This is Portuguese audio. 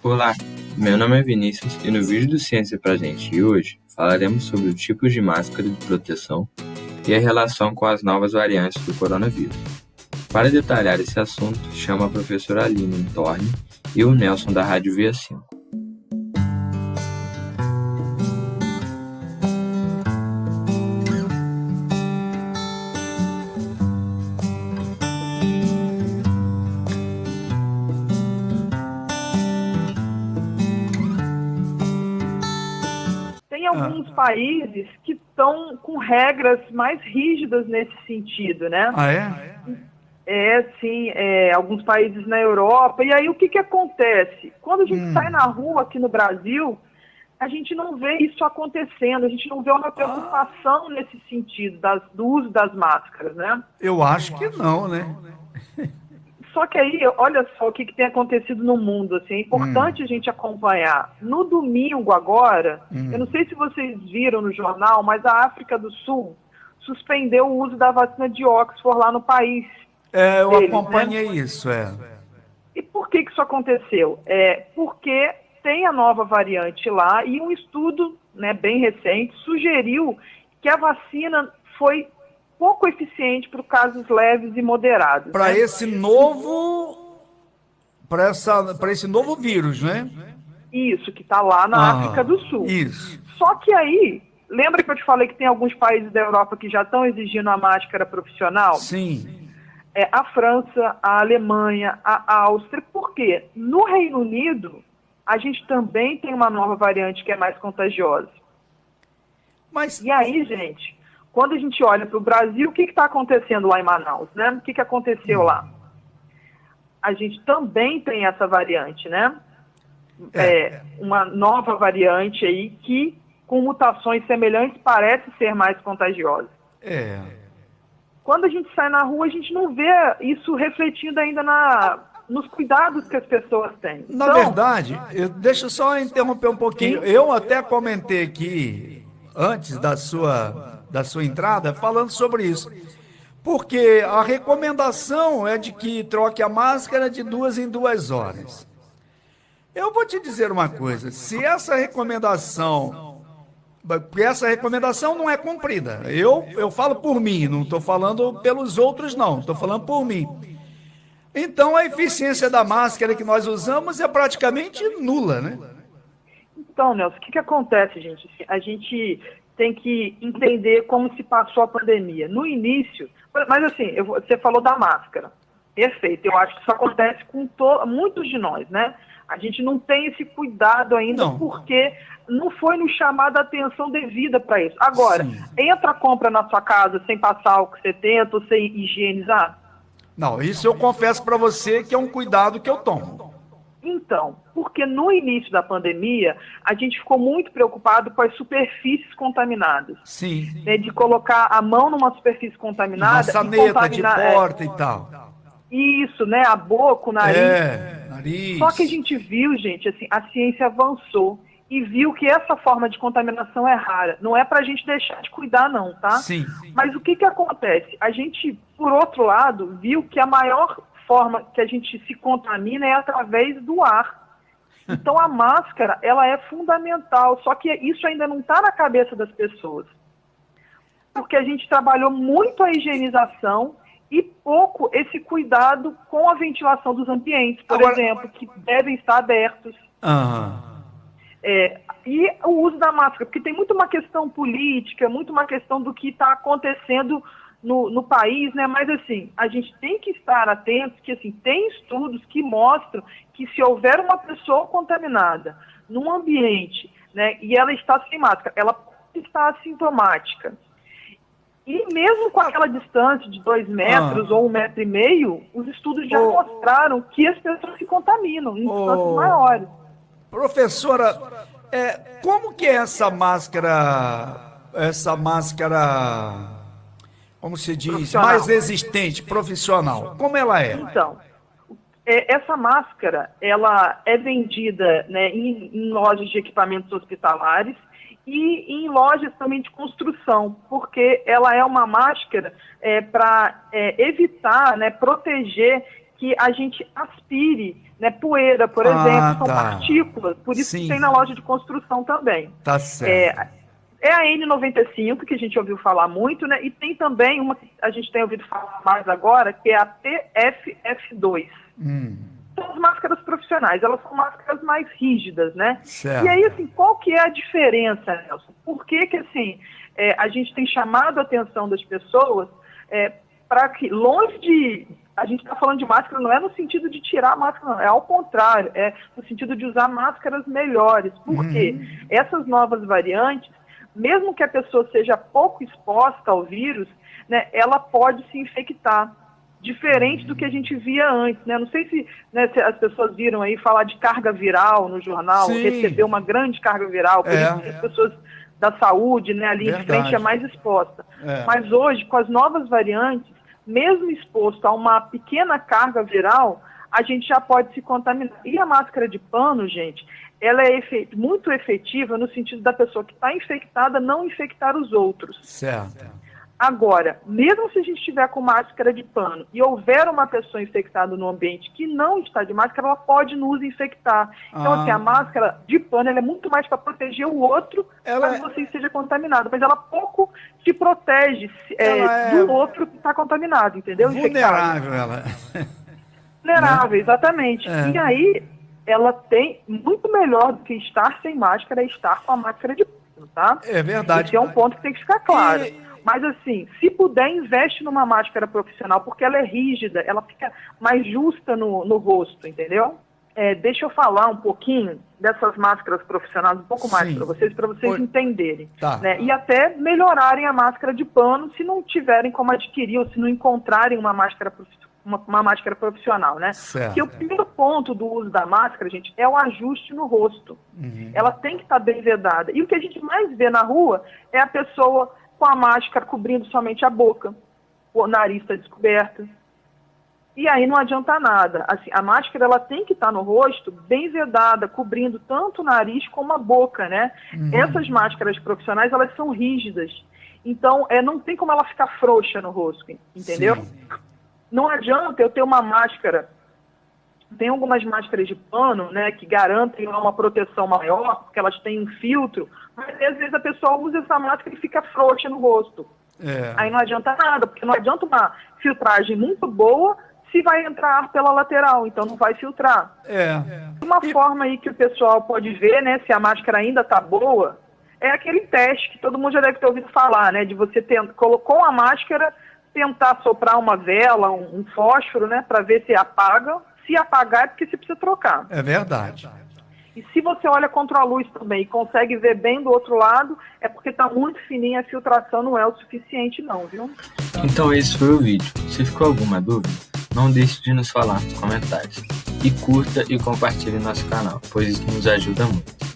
Olá, meu nome é Vinícius e no vídeo do Ciência pra Gente de hoje falaremos sobre os tipos de máscara de proteção e a relação com as novas variantes do coronavírus. Para detalhar esse assunto, chamo a professora Aline Torne e o Nelson da Rádio VIA5. Tem alguns países que estão com regras mais rígidas nesse sentido, né? Ah, é? Sim, alguns países na Europa. E aí o que acontece? Quando a gente sai na rua aqui no Brasil, a gente não vê isso acontecendo, a gente não vê uma preocupação nesse sentido do uso das máscaras, né? Eu acho que não, né? Só que aí, olha só o que tem acontecido no mundo, assim, é importante a gente acompanhar. No domingo agora, eu não sei se vocês viram no jornal, mas a África do Sul suspendeu o uso da vacina de Oxford lá no país. Eu deles, acompanhei né? isso, E por que isso aconteceu? Porque tem a nova variante lá e um estudo, né, bem recente sugeriu que a vacina foi pouco eficiente para casos leves e moderados. Para né? esse novo, para esse novo vírus, né? Isso, que está lá na África do Sul. Isso. Só que aí, lembra que eu te falei que tem alguns países da Europa que já estão exigindo a máscara profissional? Sim. A França, a Alemanha, a Áustria. Por quê? No Reino Unido, a gente também tem uma nova variante que é mais contagiosa. Mas E aí, gente, quando a gente olha para o Brasil, o que está acontecendo lá em Manaus, né? O que aconteceu lá? A gente também tem essa variante, né? Uma nova variante aí que, com mutações semelhantes, parece ser mais contagiosa. Quando a gente sai na rua, a gente não vê isso refletindo ainda nos cuidados que as pessoas têm. Na verdade, deixa eu só interromper um pouquinho. Eu até comentei aqui, antes da sua entrada, falando sobre isso. Porque a recomendação é de que troque a máscara de 2 em 2 horas. Eu vou te dizer uma coisa, se essa recomendação, porque essa recomendação não é cumprida, eu falo por mim, não estou falando pelos outros não, estou falando por mim. Então a eficiência da máscara que nós usamos é praticamente nula, né? Então, Nelson, o que acontece, gente? A gente tem que entender como se passou a pandemia. No início, mas assim, você falou da máscara. Perfeito, eu acho que isso acontece com muitos de nós, né? A gente não tem esse cuidado ainda porque não foi nos chamado a atenção devida para isso. Agora, entra a compra na sua casa sem passar álcool 70 ou sem higienizar? Não, isso eu confesso para você que é um cuidado que eu tomo. Então, porque no início da pandemia, a gente ficou muito preocupado com as superfícies contaminadas. Sim. Né, de colocar a mão numa superfície contaminada. Maçaneta de porta e tal. Isso, né? A boca, o nariz. Nariz. Só que a gente viu, gente, assim, a ciência avançou e viu que essa forma de contaminação é rara. Não é para a gente deixar de cuidar, não, tá? Sim. Mas o que acontece? A gente, por outro lado, viu que a maior forma que a gente se contamina é através do ar. Então a máscara, ela é fundamental, só que isso ainda não está na cabeça das pessoas. Porque a gente trabalhou muito a higienização e pouco esse cuidado com a ventilação dos ambientes, por exemplo, que devem estar abertos. E o uso da máscara, porque tem muito uma questão política, muito uma questão do que está acontecendo no país, né? Mas assim, a gente tem que estar atento que assim, tem estudos que mostram que se houver uma pessoa contaminada num ambiente, né, e ela está sem máscara, ela está assintomática. E mesmo com aquela distância de 2 metros ou 1,5 metro, os estudos já mostraram que as pessoas se contaminam em distâncias maiores. Professora, como que é essa máscara, como se diz, mais resistente, profissional? Como ela é? Então, essa máscara, ela é vendida, né, em lojas de equipamentos hospitalares e em lojas também de construção, porque ela é uma máscara para evitar, né, proteger que a gente aspire, né, poeira, por exemplo, são partículas, por isso que tem na loja de construção também. Tá certo. É a N95, que a gente ouviu falar muito, né? E tem também uma que a gente tem ouvido falar mais agora, que é a TFF2. São as máscaras profissionais, elas são máscaras mais rígidas, né? Certo. E aí, assim, qual que é a diferença, Nelson? Por que que, assim, a gente tem chamado a atenção das pessoas para que, longe de... A gente está falando de máscara, não é no sentido de tirar a máscara, não. É ao contrário, é no sentido de usar máscaras melhores. Por quê? Essas novas variantes, mesmo que a pessoa seja pouco exposta ao vírus, né, ela pode se infectar, diferente do que a gente via antes, né? Não sei se, né, se as pessoas viram aí falar de carga viral no jornal, recebeu uma grande carga viral, por isso que as pessoas da saúde, né, ali em frente é mais exposta. Mas hoje, com as novas variantes, mesmo exposto a uma pequena carga viral, a gente já pode se contaminar. E a máscara de pano, gente, ela é muito efetiva no sentido da pessoa que está infectada não infectar os outros. Certo. Agora, mesmo se a gente estiver com máscara de pano e houver uma pessoa infectada no ambiente que não está de máscara, ela pode nos infectar. Então, assim, a máscara de pano ela é muito mais para proteger o outro caso você esteja contaminado, mas ela pouco te protege do outro que está contaminado, entendeu? Vulnerável, ela. Vulnerável, exatamente. E aí, ela tem muito melhor do que estar sem máscara, é estar com a máscara de pano, tá? É verdade. Esse é um ponto que tem que ficar claro. Mas assim, se puder, investe numa máscara profissional, porque ela é rígida, ela fica mais justa no rosto, entendeu? Deixa eu falar um pouquinho dessas máscaras profissionais, um pouco mais para vocês entenderem. Tá. Né? E até melhorarem a máscara de pano, se não tiverem como adquirir ou se não encontrarem uma máscara profissional, né? Porque o primeiro ponto do uso da máscara, gente, é o ajuste no rosto. Ela tem que estar bem vedada. E o que a gente mais vê na rua é a pessoa com a máscara cobrindo somente a boca, o nariz está descoberto. E aí não adianta nada. Assim, a máscara ela tem que estar no rosto bem vedada, cobrindo tanto o nariz como a boca, né? Essas máscaras profissionais, elas são rígidas. Então, não tem como ela ficar frouxa no rosto, entendeu? Não adianta eu ter uma máscara. Tem algumas máscaras de pano, né, que garantem uma proteção maior, porque elas têm um filtro, mas às vezes a pessoa usa essa máscara e fica frouxa no rosto. Aí não adianta nada, porque não adianta uma filtragem muito boa se vai entrar ar pela lateral, então não vai filtrar. Uma forma aí que o pessoal pode ver, né, se a máscara ainda está boa, é aquele teste que todo mundo já deve ter ouvido falar, né, de você colocou a máscara, tentar soprar uma vela, um fósforo, né, para ver se apaga. Se apagar é porque você precisa trocar. É verdade. E se você olha contra a luz também e consegue ver bem do outro lado, é porque está muito fininha, a filtração não é o suficiente não, viu? Então esse foi o vídeo. Se ficou alguma dúvida, não deixe de nos falar nos comentários. E curta e compartilhe nosso canal, pois isso nos ajuda muito.